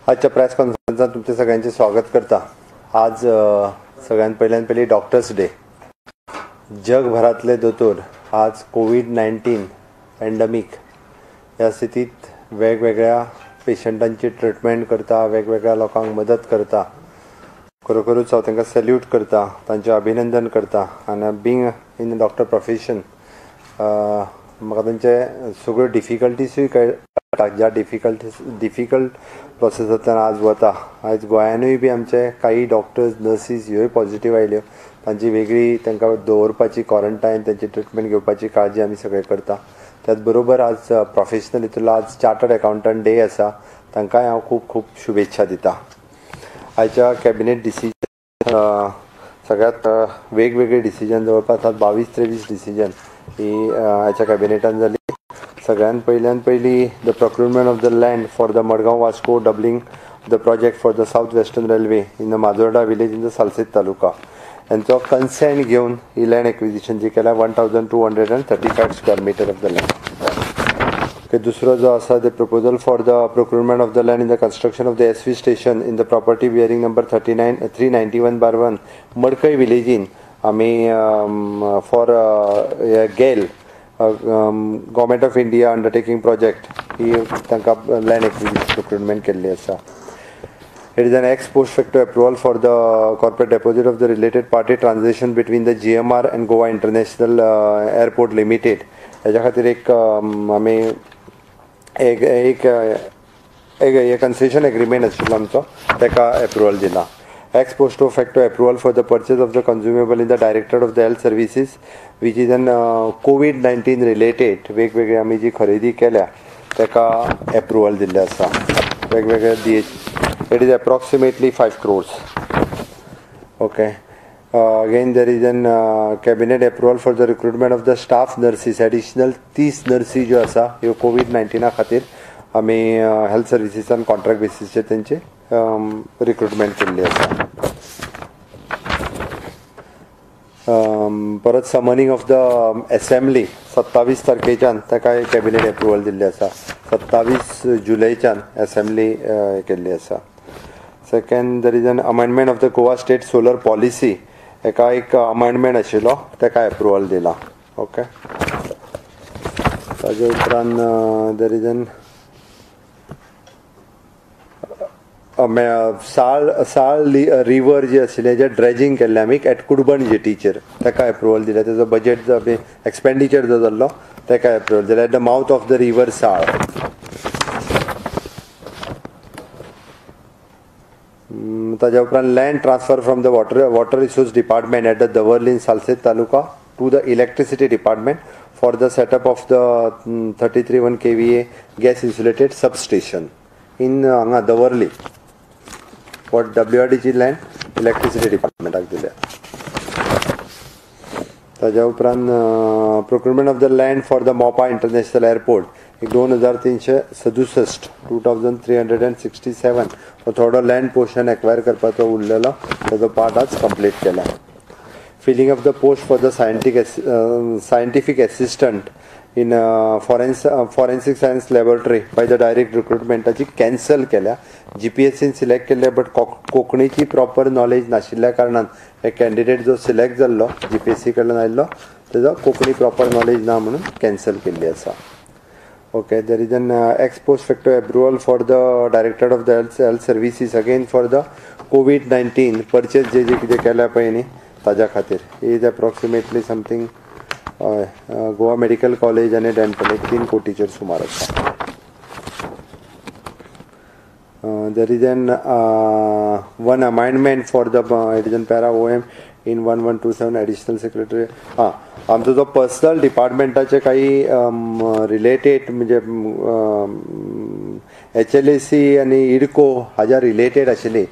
आजच्या प्रेस कॉन्फरन्सात तुमचे सगळ्यांचे स्वागत करता। आज सगळ्यात पहिली डॉक्टर्स डे। जगभरातले दोतोर आज कोविड-19 पॅन्डेमिक या स्थितीत वेगवेगळ्या पेशंटांची ट्रीटमेंट करता, वेगवेगळ्या लोकांक मदत करता। खरोखरूच हांव तांकां सॅल्यूट करता, तांचें अभिनंदन करता। आनी being in the doctor profession म्हाका तांचे सगळ्यो डिफिकल्टीजूय कळटा, ज्या डिफिकल्ट प्रोसेसांतल्यान आज वता। आयज गोंयानूय बी आमचे काही डॉक्टर्स नर्सीस ह्योय पॉझिटिव्ह आयल्यो। तांची वेगळी तांकां दवरपाची क्वॉरंटायन, तांची ट्रिटमेंट घेवपाची काळजी आमी सगळे करता। त्याच बरोबर आज प्रोफेशनल हितूंतलो आज चार्टर्ड अकावंटंट डे आसा, तांकांय हांव खूब खूब शुभेच्छा दिता। आयच्या कॅबिनेट डिसिजन सगळ्यात वेगवेगळे डिसिजन जवळपास 22-23 डिसिजन ही आयच्या कॅबिनेटान जाली। सगळ्यात पयली the procurement of the land for the Madgaon Vasco doubling the project for the south western railway in the Majorda village in the Salcete taluka यांचो कन्सेंट घेवन ही लँड एक्विजिशन जी केल्या 1235 square metre of the land. दुसरो जो आसा the proposal for the procurement of the land in the construction of the SV station in the property bearing number 391/1 Madkai विलेजीन आमी for GAIL government of India undertaking project ही तांकां land acquisition procurement केल्ली आसा। It is an ex post facto approval for the corporate deposit of the related party transaction between the GMR and Goa International Airport Limited. ह्याच्या खातीर एक आमी एक concession agreement आशिल्लो आमचो, ताका अप्रुवल दिला। ex posto facto approval for the purchase of the consumable in the Directorate of the Health Services which is an COVID-19 related वेगवेगळी आमी जी खरेदी केल्या ताका अप्रुवल दिल्लें आसा। वेगवेगळे it is approximately 5 crores. Okay. Again there is an cabinet approval for the recruitment of the staff nurses, additional 30 nurses जो आसा ह्यो COVID-19 खातीर आमी हेल्थ सर्विसेसान कॉन्ट्रॅक्ट बेसिसचेर तेंची रिक्रुटमेंट केल्ली आसा। परत समनिंग ऑफ द असेंब्ली 27 तारखेच्यान ताका कॅबिनेट अप्रुवल दिल्ली आसा। 27 जुलैच्यान असेंब्ली केल्ली आसा। Second there is an amendment of the Goa state solar policy, हेका एक अमेंडमेंट आशिल्लो ताका अप्रुवल दिला। ओके। ताजे उपरांत there is an Sal river जी आशिल्लें जे ड्रेजिंग केल्लें आमी एट कुडबण जेटीचेर ताका अप्रुवल दिलें। तेजो बजेट जो एक्सपेंडिचर जो जाल्लो ताका अप्रुवल दिलें at the mouth of the river Sal. ताज्या उपरांत land transfer from the water resource department at the Davorlim in Salcete taluka to the electricity department for the setup of the 33 kVA gas insulated substation in हांगा Davorlim for WRDची land electricity डिपार्टमेंटाक दिल्या। ताज्या उपरांत procurement of the land for the Mopa international airport 2367 2367 हो थोडो land portion acquire करपाचो उरलेलो, ताजो पार्ट आज कंप्लीट केला। Filling of the post for the scientific assistant in forensic science laboratory by the direct रिक्रुटमेंटाची कॅन्सल केल्या। GPSCन सिलेक्ट केल्ले बट कोंकणीची प्रॉपर नॉलेज नाशिल्ल्या कारणान हे कॅन्डिडेट जो सिलेक्ट जाल्लो GPSC कडल्यान आयिल्लो तेजो कोंकणी प्रॉपर नॉलेज ना म्हणून कॅन्सल केल्ली आसा। Okay, there is an ex post facto approval for the Directorate of the Health Services again for the COVID-19 purchase जे कितें केल्या पळय न्ही ताज्या खातीर is approximately something Goa medical college आनी डेंटल 3 कोटीचेर सुमार आसा। there is an one amendment for the it is in para OM in 1127 additional secretary आमचो जो पर्सनल डिपार्टमेंटाचे काही रिलेटेड म्हणजे HLAC आनी इडको हाज्या रिलेटेड आशिल्ली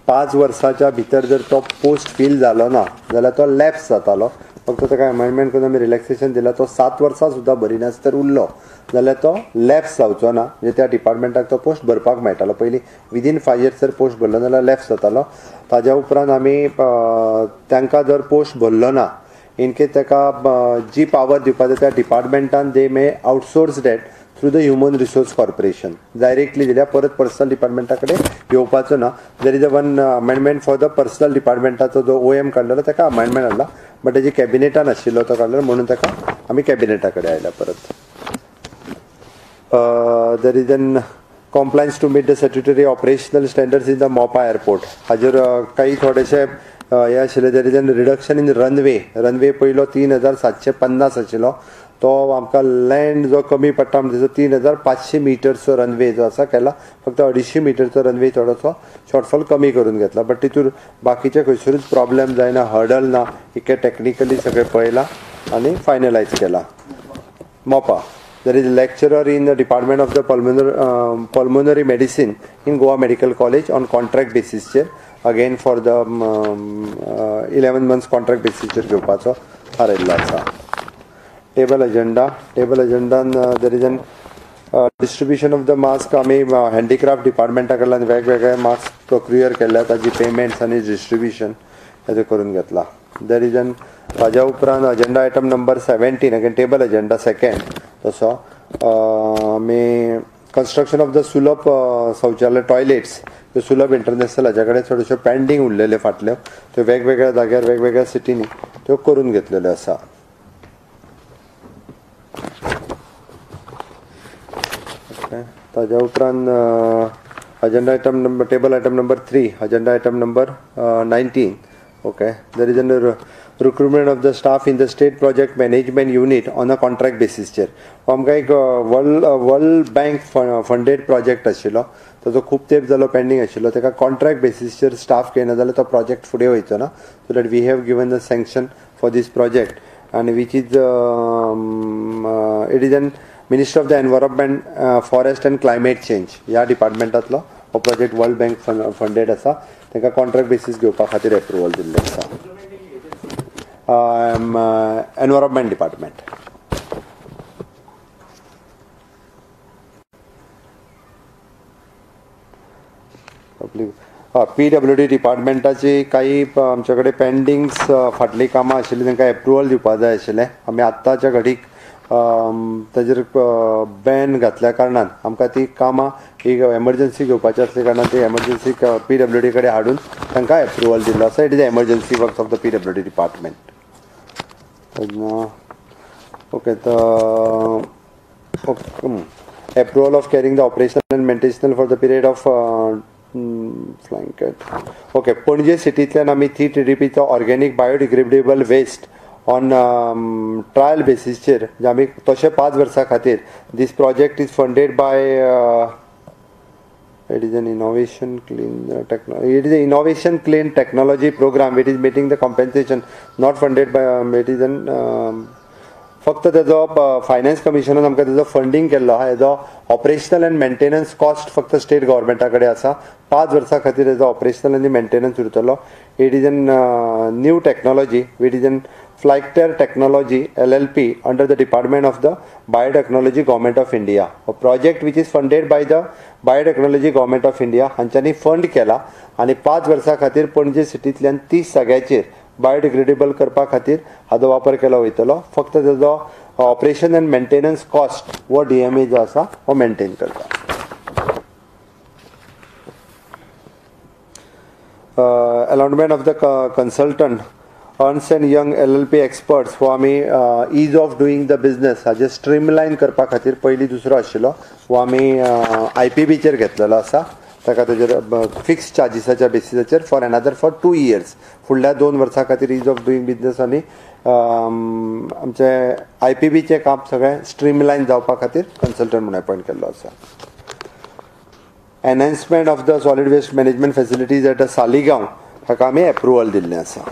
5 वर्साच्या भितर जर तो पोस्ट फील जालो ना जाल्यार तो लॅप्स जातालो। फक्त ताका अमेंडमेंट करून आमी रिलॅक्सेशन दिला, तो 7 वर्सां सुद्दां भरिनास तर उरलो जाल्यार तो लॅप्स जावचो ना, म्हणजे त्या डिपार्टमेंटाक तो पोस्ट भरपाक मेळटालो। पयलीं विदीन 5 years जर पोस्ट भरलो जाल्यार लॅप्स जातालो। ताज्या उपरांत आमी तांकां जर पोस्ट भरलो ना इन केस ताका जी पावर दिवपाक जाय त्या डिपार्टमेंटान they may outsource that through the human resource corporation directly दिल्या. परत पर्सनल डिपार्टमेंटा कडेन येवपाचो ना. There is a one amendment for the personnel डिपार्टमेंटाचो जो OM काडलेलो ताका अमेंडमेंट हाडला, बट तेजी कॅबिनेटान आशिल्लो तो काडलेलो म्हणून ताका आमी कॅबिनेटा कडेन आयल्या परत. There is an compliance to meet the statutory operational standards in the मोपा एअरपोर्ट. हाजेर काही थोडेशे हे आशिल्ले. There is an reduction in runway पयलो 3750 आशिल्लो, तो आमकां लँड जो कमी पडटा म्हणजे 3500 मिटर्सचो रनवे जो आसा केला. फक्त 250 मिटरचो रनवे थोडोसो शॉर्टफॉल कमी करून घेतला. बट तितून बाकीचे खंयसरूच प्रॉब्लेम जायना, हर्डल ना, इके टेक्निकली सगळें पळयलां आनी फायनलायज केला. मोपा there is a lecturer in the Department of the Pulmonary Medicine in Goa Medical College on contract basis chair, again for the 11 months contract basis chair घेवपाचो थारायल्लो आसा. Table agenda there is an distribution of the mask. आमी handicraft डिपार्टमेंटा कडल्यान वेगवेगळे mask procure केल्या, ताजी payments आनी distribution हेजे करून घेतला. देर इज एन ताज्या उपरांत agenda item number 17 again table agenda second तसो आमी कन्स्ट्रक्शन ऑफ द सुलभ शौचालय टॉयलेट्स, त्यो सुलभ इंटरनॅशनल हाच्या कडेन थोड्योश्यो पेंडींग उरलेल्यो फाटल्यो, त्यो वेगवेगळ्या जाग्यार वेगवेगळ्या सिटींनी त्यो करून घेतलेल्यो आसा. ताज्या उपरांत agenda item number table item number 3 agenda item number 19. Okay, there is a recruitment of the staff in the state project management unit on a contract basis chair. आमकां एक वर्ल्ड बँक फंडेड प्रोजेक्ट आशिल्लो, ताजो खूब तेंप जालो pending आशिल्लो, ताका contract बेसिसचेर staff घेयना जाल्यार तो प्रोजेक्ट फुडें वयचो ना. So that we have given the sanction for this project आनी which is it is an minister of the environment, forest and climate change ह्या डिपार्टमेंटांतलो हो प्रोजेक्ट वर्ल्ड बँक फंडेड आसा. ताका कॉन्ट्रॅक्ट बेसीस घेवपा खातीर एप्रुवल दिल्लें आसा. Environment department. PWD डिपार्टमेंटाची काही आमचे कडेन पेंडिंग्स फाटलीं कामां आशिल्लीं तांकां एप्रुवल दिवपाक जाय आशिल्लें. आमी आत्ताच्या घडीक ताजेर बॅन घातल्या कारणान आमकां ती कामां एक एमर्जन्सी घेवपाची आसल्या कारणान ती एमर्जन्सी PWD कडेन हाडून तांकां एप्रुवल दिल्लो आसा. It is emergency works of the PWD department. Okay, approval of carrying the operational and maintenance for the period of flying cat. Okay, Panaji सिटींतल्यान आमी 3 TDPचो organic biodegradable waste on trial बेसिसचेर जे आमी तशें 5 वर्सां खातीर. This project is funded by it is an innovation clean technology program which is meeting the compensation not funded by it is an फक्त तेजो फायनान्स कमिशनान आमकां तेजो फंडींग केल्लो आहा. हेजो ऑपरेशनल एंड मेंटेनन्स कॉस्ट फक्त स्टेट गव्हर्मेंटा कडेन आसा. 5 वर्सां खातीर हेजो ऑपरेशनल आनी मेंटेनन्स उरतलो. It is an new technology which is an फ्लायक्टर technology LLP under the Department of the Biotechnology Government of India. A project which is funded by the Biotechnology Government of India हांच्यांनी fund केला आनी 5 वर्सां खातीर पणजे सिटींतल्यान 30 जाग्याचेर biodegradable करपा खातीर हाचो वापर केलो वयतलो. फक्त तेजो ऑपरेशन एंड मेंटेनन्स कॉस्ट वो DMA जो आसा हो मेंटेन करता. Allotment of the consultant Ernst & Young LLP experts हो आमी ease of doing the business हाजे स्ट्रीमलायन करपा खातीर पयलीं दुसरो आशिल्लो हो आमी IPBचेर घेतलेलो आसा. ताका तेजेर फिक्स चार्जिसाच्या बेसिसाचेर फॉर अनदर फॉर 2 years फुडल्या 2 वर्सां खातीर इज ऑफ डुईंग बिजनेस आनी आमचे IPBचें काम सगळें स्ट्रीमलायन जावपा खातीर कन्सल्टंट म्हणून अपॉयंट केल्लो आसा. Enhancement of the solid waste management facilities at Saligao हाका आमी एप्रुवल दिल्लें आसा.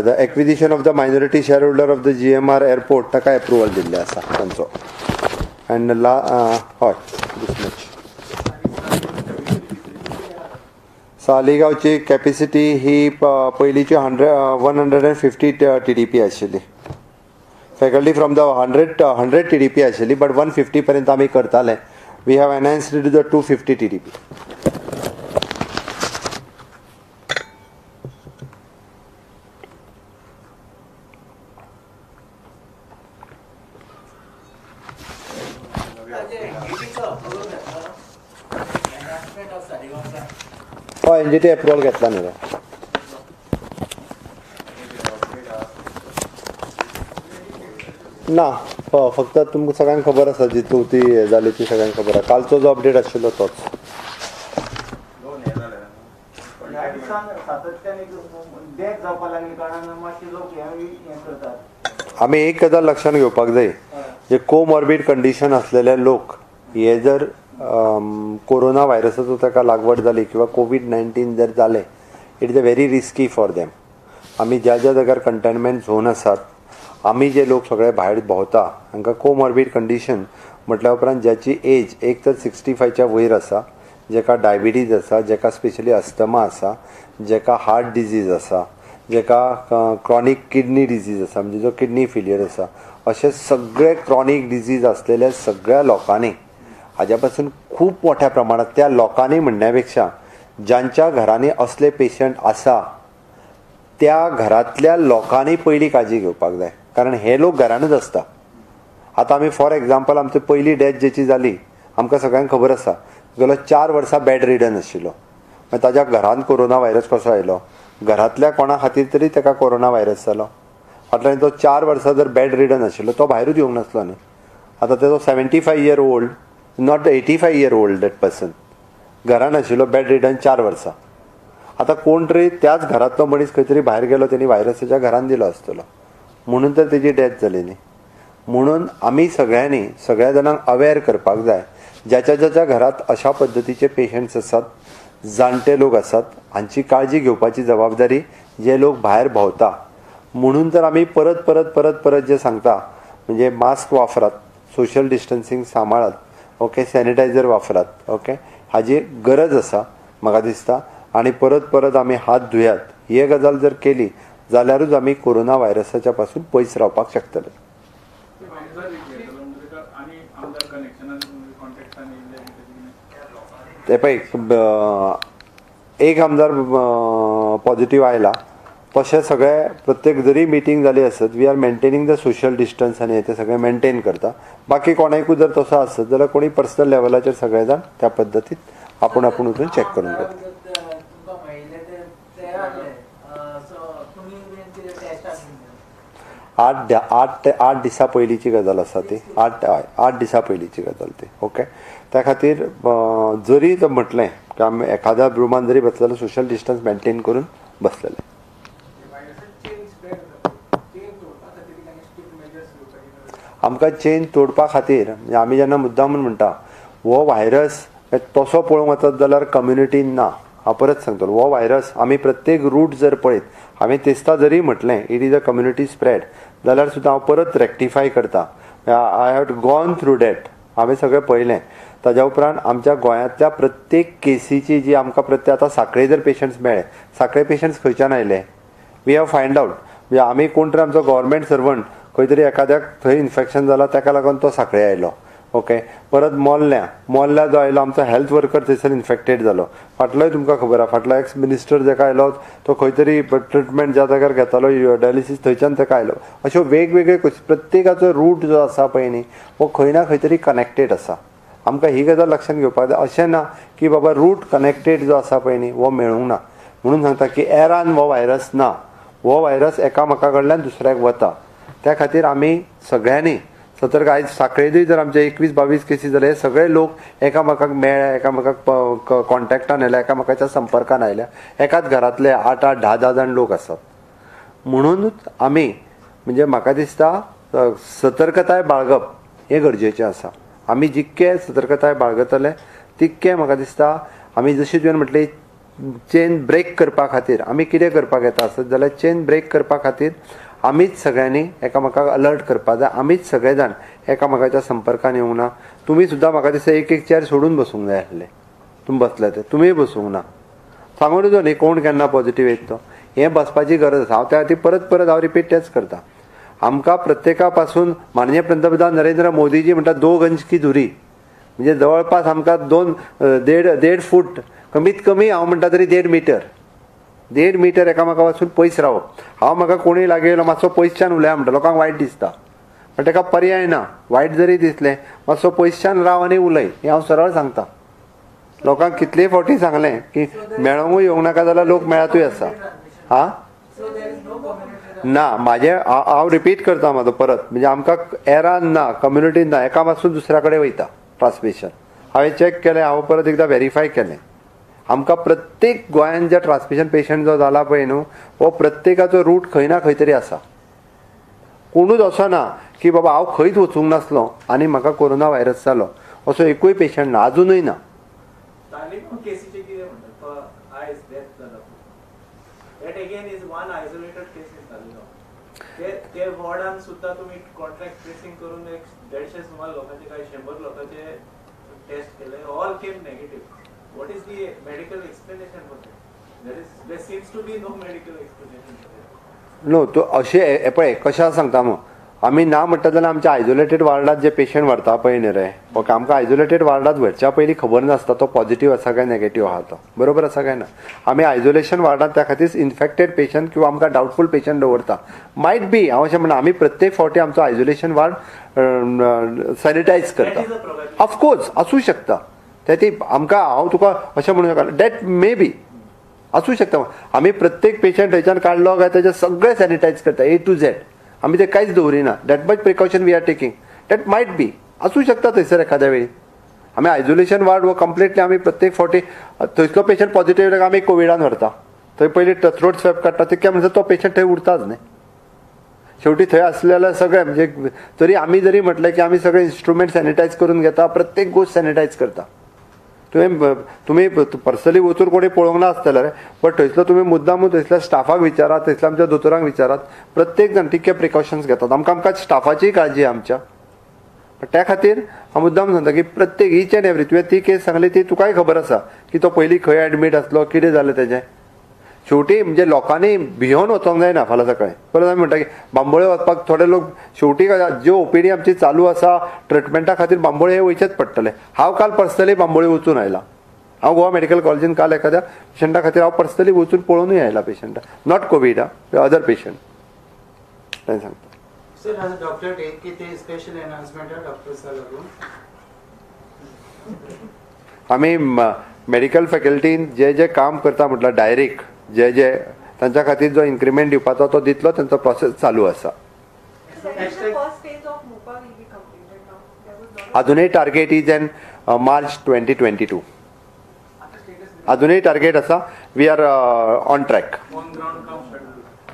The acquisition of the minority shareholder of the GMR airport ताका एप्रुवल दिल्लें आसा तांचो. एंड हय दिस मच. सालिगांवची कॅपिसिटी ही पयलींची 150 TDP आशिल्ली. फॅकल्टी फ्रॉम द 100 TDP आशिल्ली, बट 150 पर्यंत आमी करताले. We have enhanced to the 250 TDP. हय NGT एप्रुवल घेतला न्ही रे. ना फक्त तुमकां सगळ्यांक खबर आसा जी ती हे जाली ती सगळ्यांक खबर आसा. कालचो जो अपडेट आशिल्लो तोच. आमी एक गजाल लक्षात घेवपाक जाय, जे कोमॉर्बिड कंडिशन असलेले लोक हे जर कोरोना व्हायरसाचो ताका लागवड जाली किंवा COVID-19 जर जालें, it is a very risky for them. आमी ज्या ज्या जाग्यार कंटेनमेंट झोन आसात, आमी जे लोक सगळे भायर भोंवता हांकां कोमॉर्बिड कंडिशन म्हटल्या उपरांत ज्याची एज एक तर 65च्या वयर आसा, जेका डायबिटीज आसा, जेका स्पेशली अस्थमा आसा, जेका हार्ट डिजीज आसा, जेका क्रॉनिक किडनी डिजीज आसा, म्हणजे जो किडनी फेलियर आसा, अशे सगळे क्रॉनिक डिजीज असलेल्या सगळ्या लोकांनी हाज्या पासून खूब मोठ्या प्रमाणात त्या लोकांनी म्हणण्यापेक्षा ज्यांच्या घरांनी असले पेशंट आसा त्या घरांतल्या लोकांनी पयली काळजी घेवपाक जाय, कारण हे लोक घरानूच आसता. आतां आमी फॉर एग्जाम्पल आमची पयली डेथ जेची जाली आमकां सगळ्यांक खबर आसा, गेलो 4 वर्सां बेड रिडन आशिल्लो. मागीर ताज्या घरांत कोरोना व्हायरस कसो आयलो, घरांतल्या कोणा खातीर तरी ताका कोरोना व्हायरस जालो. फाटल्यान तो 4 वर्सां जर बेड रिडन आशिल्लो तो भायरूच येवंक नासलो न्ही. आतां तेजो 75 year old, not 85 year old that person, घरान आशिल्लो बेड रिडन 4 वर्सां. आतां कोण तरी त्याच घरांतलो मनीस खंय तरी भायर गेलो, तेणी व्हायरसाच्या घरान दिलो आसतलो, म्हणून तर तेजी डेथ जाली न्ही. म्हणून आमी सगळ्यांनी सगळ्या जाणांक अवेअर करपाक जाय, ज्याच्या ज्याच्या घरात अशा पद्दतीचे पेशंट्स आसात, जाणटे लोक आसात, हांची काळजी घेवपाची जबाबदारी जे लोक भायर भोंवता. म्हणून तर आमी परत परत परत परत जे सांगता, म्हणजे मास्क वापरात, सोशल डिस्टन्सिंग सांबाळात, ओके, सॅनिटायझर वापरात, ओके, हाजी गरज आसा म्हाका दिसता. आणि परत परत आमी हात धुयात, हे गजाल जर केली जाल्यारूच आमी कोरोना व्हायरसाच्या पासून पयस रावपाक शकतले. ते पळय, एक आमदार पॉझिटिव्ह आयला, तशें सगळे प्रत्येक जरी मिटींग जाली आसत, we are maintaining the social distance आनी ते सगळे मेंटेन करता. बाकी कोणाकूय जर तसो आसत जाल्यार कोणी पर्सनल लेवलाचेर सगळे जाण त्या पद्दतीन आपूण वचून चॅक करून घेता. 8 दिसां पयलींची गजाल आसा ती, 8 दिसां पयलींची गजाल ती, ओके. त्या खातीर जरी तो म्हटलें की आमी एखाद्या रुमान जरी बसलेलो सोशल डिस्टन्स मेंटेन करून बसलेले. आमकां चेन तोडपा खातीर आमी जेन्ना मुद्दामून म्हणटा हो व्हायरस तसो पळोवंक वचत जाल्यार कम्युनिटीन ना. हांव परत सांगतलो, हो व्हायरस आमी प्रत्येक रूट जर पळयत, हांवें तेस्ता जरी म्हटलें it is a community spread, जाल्यार सुद्दां हांव परत रेक्टिफाय करता. I have gone through that, हांवें सगळें पळयलें. ताज्या उपरांत आमच्या गोंयांतल्या प्रत्येक केसीची जी आमकां प्रत्येक आतां सांखळे जर पेशंट्स मेळ्ळे, सांखळे पेशंट्स खंयच्यान आयले, वी हॅव फायंड आउट. म्हणजे आमी कोण तरी आमचो गव्हर्मेंट सर्वंट खंय तरी एखाद्याक थंय इन्फेक्शन जालां ताका लागून तो सांखळे आयलो, ओके. परत मोल्ल्या जो आयलो आमचो हेल्थ वर्कर थंयसर इन्फेक्टेड जालो. फाटलोय तुमकां खबर आसा, फाटलो एक्स मिनिस्टर जाका आयलो तो खंय तरी ट्रिटमेंट ज्या जाग्यार घेतालो डायलिसीस थंयच्यान ताका आयलो. अश्यो वेगवेगळे प्रत्येकाचो रूट जो आसा पळय न्ही, हो खंय ना खंय तरी कनेक्टेड आसा. आमकां ही गजाल लक्षात घेवपाक जाय. अशें ना की बाबा रूट कनेक्टेड जो आसा पळय न्ही हो मेळूंक ना. म्हणून सांगता की एरान हो व्हायरस ना, हो व्हायरस एकामेका कडल्यान दुसऱ्याक वता. त्या खातीर आमी सगळ्यांनी सतर्क. आयज सांखळेंतूय जर आमचे 21-22 केसी जाले, हे सगळे लोक एकामेकाक मेळ्ळे, एकामेकाक कॉन्टॅक्टान आयल्या, एकामेकाच्या संपर्कान आयल्या. एकाच घरांतले 8-8, 10-10 जाण लोक आसात. म्हणूनच आमी म्हणजे म्हाका दिसता सतर्कताय बाळगप हें गरजेचें आसा. आमी जितके सतर्कताय बाळगतले तितके म्हाका दिसता आमी जशी तुवें म्हटली चेन ब्रेक करपा खातीर आमी कितें करपाक येता आसत जाल्यार चेन ब्रेक करपा खातीर आमीच सगळ्यांनी एकामेकाक अलर्ट करपाक जाय. आमीच सगळे जाण एकामेकाच्या संपर्कान येवंक ना. तुमी सुद्दां म्हाका दिसता एक चेर सोडून बसूंक जाय आसलें. तुमी बसले ते तुमीय बसूंक ना. सांगून न्ही कोण केन्ना पॉझिटिव्ह येत तो, हें बसपाची गरज आसा. हांव त्या खातीर परत परत हांव रिपीट तेच करता. आमकां प्रत्येका पासून माननीय पंतप्रधान नरेंद्र मोदीजी म्हणटा 2 गज की दुरी, म्हणजे जवळपास आमकां 1.5 फूट, कमीत कमी हांव म्हणटा तरी 1.5 मीटर एकामेका पासून पयस रावप. हांव म्हाका कोणूय लागीं येयलो मातसो पयसच्यान उलया म्हणटा, लोकांक वायट दिसता. पण ताका पर्याय ना. वायट जरी दिसलें मातसो पयशान राव आनी उलय, हें हांव सरळ सांगता. लोकांक कितलेय फावटी सांगलें की मेळोंकूय येवंक नाका जाल्यार लोक मेळतूय आसा. हा ना, हांव रिपीट करता म्हाजो परत, म्हणजे आमकां एरान ना, कम्युनिटीन ना, एका पासून दुसऱ्या कडेन वयता ट्रान्समिशन. हांवें चॅक केलें, हांव परत एकदां व्हेरीफाय केलें. आमकां प्रत्येक गोंयांत जे ट्रान्समिशन पेशंट जो जाला पळय न्हू, हो प्रत्येकाचो रूट खंय ना खंय तरी आसा. कोणूच असो ना की बाबा हांव खंयच वचूंक नासलो आनी म्हाका कोरोना व्हायरस जालो, असो एकूय पेशंट ना, अजूनय ना. ते वॉर्डान सुद्धा तुम्ही कॉन्ट्रॅक्ट ट्रेसिंग करून 150 सुमार लोकांचे काही 100 लोकांचे टेस्ट केले, all came negative. What is the medical explanation for that? There seems to be no medical explanation. No, तो अशें पळय कशें सांगता मग, आमी ना म्हणटा जाल्यार आमच्या आयसोलेटेड वार्डात जे पेशंट व्हरता पळय न्ही रे, ओके, आमकां आयसोलेटेड वार्डात व्हरच्या पयलीं खबर नासता तो पॉझिटिव्ह आसा काय नेगेटिव्ह आहा तो, बरोबर आसा काय ना. आमी आयसोलेशन वार्डात त्या खातीर इन्फेक्टेड पेशंट किंवा आमकां डावटफूल पेशंट दवरता. मायट बी, हांव अशें म्हणना, आमी प्रत्येक फावटी आमचो आयसोलेशन वार्ड सॅनिटायज करता. ऑफकोर्स आसूं शकता ते, ती आमकां, हांव तुका अशें म्हणूं शकना, डॅट मे बी आसूं शकता. आमी प्रत्येक पेशंट थंयच्यान काडलो काय तेजे सगळें सॅनिटायज करता, A to Z. आमी ते कांयच दवरिना. That much precaution we are taking. That might be आसूं शकता थंयसर एखाद्या वेळी. आमी आयसोलेशन वार्ड वो कंप्लिटली आमी प्रत्येक फावटी थंयसलो पेशंट पॉझिटिव्ह येयलो आमी कोविडान व्हरता. थंय पयलीं थ्रोट स्वॅब काडटा, तितक्या म्हणसर तो पेशंट थंय उरताच न्ही. शेवटी थंय आसलेले सगळे, म्हणजे तरी आमी जरी म्हटलें की आमी सगळे इन्स्ट्रुमेंट सॅनिटायज करून घेता, प्रत्येक गोष्ट सॅनिटायज करता. तुम्ही पर्सनली वचून कोणी पळोवंक ना आसतले, बट थंयसलो तुमी मुद्दामूच थंयसल्या स्टाफाक विचारात, थंयसल्या आमच्या दोतोरांक विचारात, प्रत्येक जाण तितके प्रिकॉशन्स घेतात. आमकां स्टाफाची काळजी आमच्या. त्या खातीर हांव मुद्दाम सांगता की प्रत्येक ईच एंड एवरी, तुवें ती केस सांगली ती तुकाय खबर आसा की तो पयलीं खंय एडमीट आसलो, कितें जालें तेजें. शेवटी म्हणजे लोकांनी भियोन वचोंक जायना. फाल्यां सकाळीं परत आमी म्हणटा की बांबोळे वचपाक थोडे लोक, शेवटी ज्यो ओपीडी आमची चालू आसा ट्रिटमेंटा खातीर बांबोळे हे वयचेच पडटले. हांव काल पर्सनली बांबोळे वचून आयला. हांव गोवा मेडिकल कॉलेजीन काल एखाद्या पेशंटा खातीर हांव पर्सनली वचून पळोवनूय आयला पेशंटा, नॉट कोवीड, अदर पेशंट. ताणें सांगता सर, आज डॉक्टर टेक की ते स्पेशल एनाउंसमेंट आहे डॉक्टर्सा लागून. आमी मेडिकल फॅकल्टीन जे जे काम करता म्हटल्यार डायरेक्ट जे तांच्या खातीर जो इन्क्रिमेंट दिवपाचो तो दितलो, तांचो प्रोसेस चालू आसा. अजूनय टार्गेट इज एन मार्च 2022. अजूनय टार्गेट आसा. We are on track.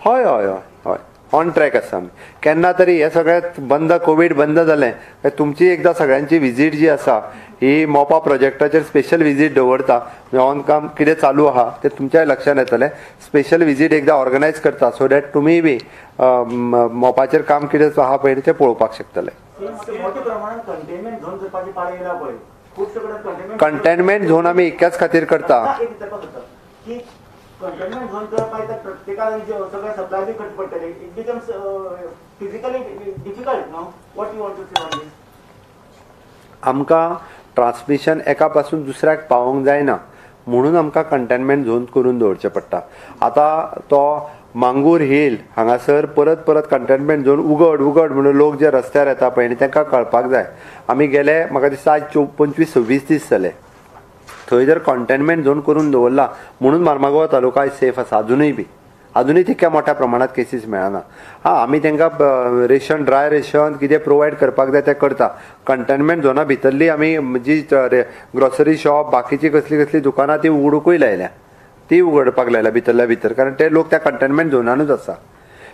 हय हय हय हय ऑन ट्रॅक आसा आमी. केन्ना तरी हे सगळें बंद, कोवीड बंद जालें काय तुमची एकदां सगळ्यांची विजीट जी आसा ही मोपा प्रोजेक्टाचेर स्पेशल विजीट दवरता. ऑन काम कितें चालू आहा तें तुमच्याय लक्षांत येतलें. स्पेशल विजीट एकदां ऑर्गनायज करता सो दॅट तुमी बी मोपाचेर काम कितें आहा पळय तें पळोवपाक शकतले. कंटेनमेंट झोन आमी एकाच खातीर करता. कंटेनमेंट झोन करपाक प्रत्येकान सगळे सप्लाय बी करचे पडटले. It becomes physically difficult no. What you want to say on this? आमकां ट्रान्समिशन एका पासून दुसऱ्याक पावोवंक जायना म्हणून आमकां कंटेनमेंट झोन करून दवरचें पडटा. आतां तो मांगूर हिल हांगासर परत परत कंटेनमेंट झोन उगड उगड म्हणून लोक जे रस्त्यार येता पळय न्ही तांकां कळपाक जाय. आमी गेले म्हाका दिसता आज 25-26 दीस जाले. थंय जर कंटेनमेंट झोन करून दवरला म्हणून मार्मागोवा तालुका सेफ आसा. अजूनय तितक्या मोठ्या प्रमाणात केसीस मेळना. आमी तांकां रेशन, ड्राय रेशन कितें प्रोवायड करपाक जाय तें करता. कंटेनमेंट झोना भितरली आमी जी ग्रोसरी शॉप बाकीची कसली कसली दुकानां ती उगडूकूय लायल्या, ती उगडपाक लायल्या भितरल्या भितर, कारण ते लोक त्या कंटेनमेंट झोनानूच आसा.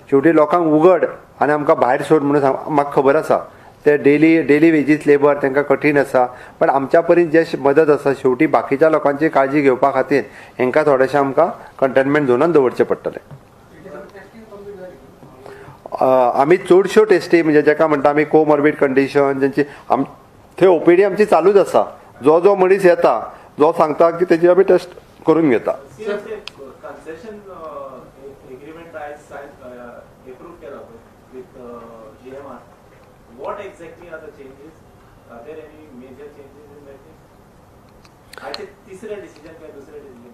शेवटी लोकांक उगड आनी आमकां भायर सोड म्हणून म्हाका खबर आसा ते डेली वेजीस लेबर तांकां कठीण आसा, पण आमच्या परीन जे मदत आसा शेवटी बाकीच्या लोकांची काळजी घेवपा खातीर हांकां थोडेशें आमकां कंटेनमेंट झोनान दवरचें पडटलें. आमी चडश्यो टेस्टी म्हणजे जाका म्हणटा आमी कोमॉर्बीड कंडिशन जेंची थंय ओपीडी आमची चालूच आसा. जो जो मनीस येता जो सांगता की तेजी आमी टेस्ट करून घेता. What exactly are the changes? Are there any major changes in that? I think तीसरे decision का दूसरे decision.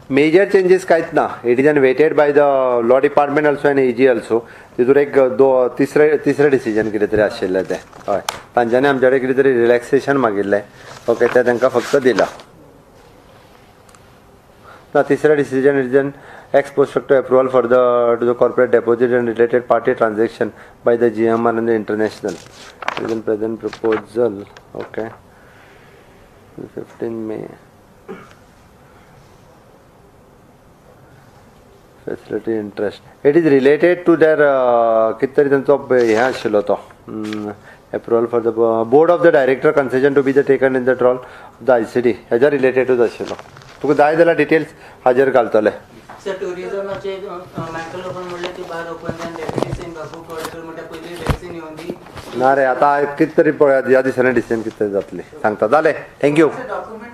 मेजर चेंजीस कांयच ना. It is an vetted by the law department also and AG also. तितूर एक तिसरें डिसिजन कितें तरी आशिल्लें तें. हय, तांच्यांनी आमचे कडेन कितें तरी रिलॅक्सेशन मागिल्लें. ओके, तें तांकां फक्त दिलां. ना, तिसरें decision is an ex post facto approval for to the corporate deposit and related party transaction by the GMR and the international. Present proposal. Okay, 15 May. Facility interest. It is related to their कितरी त्यांचो हे आशिल्लो तो approval for the board of the director concession to be the taken in the role of the ICD. हेजा related to आशिल्लो. तुका जाय जाल्यार details हाजेर घालतले. सर टुरिझमाचे मायकल ओपन म्हणले ती बार ओपन जावन डेप्युटी सीएम बाबू कोळेकर म्हणटा पयली वॅक्सीन येवन दी. ना रे, आता कितें तरी पळयात ह्या दिसांनी डिसिजन कितें जातली सांगता. जालें, थँक्यू. डॉक्युमेंट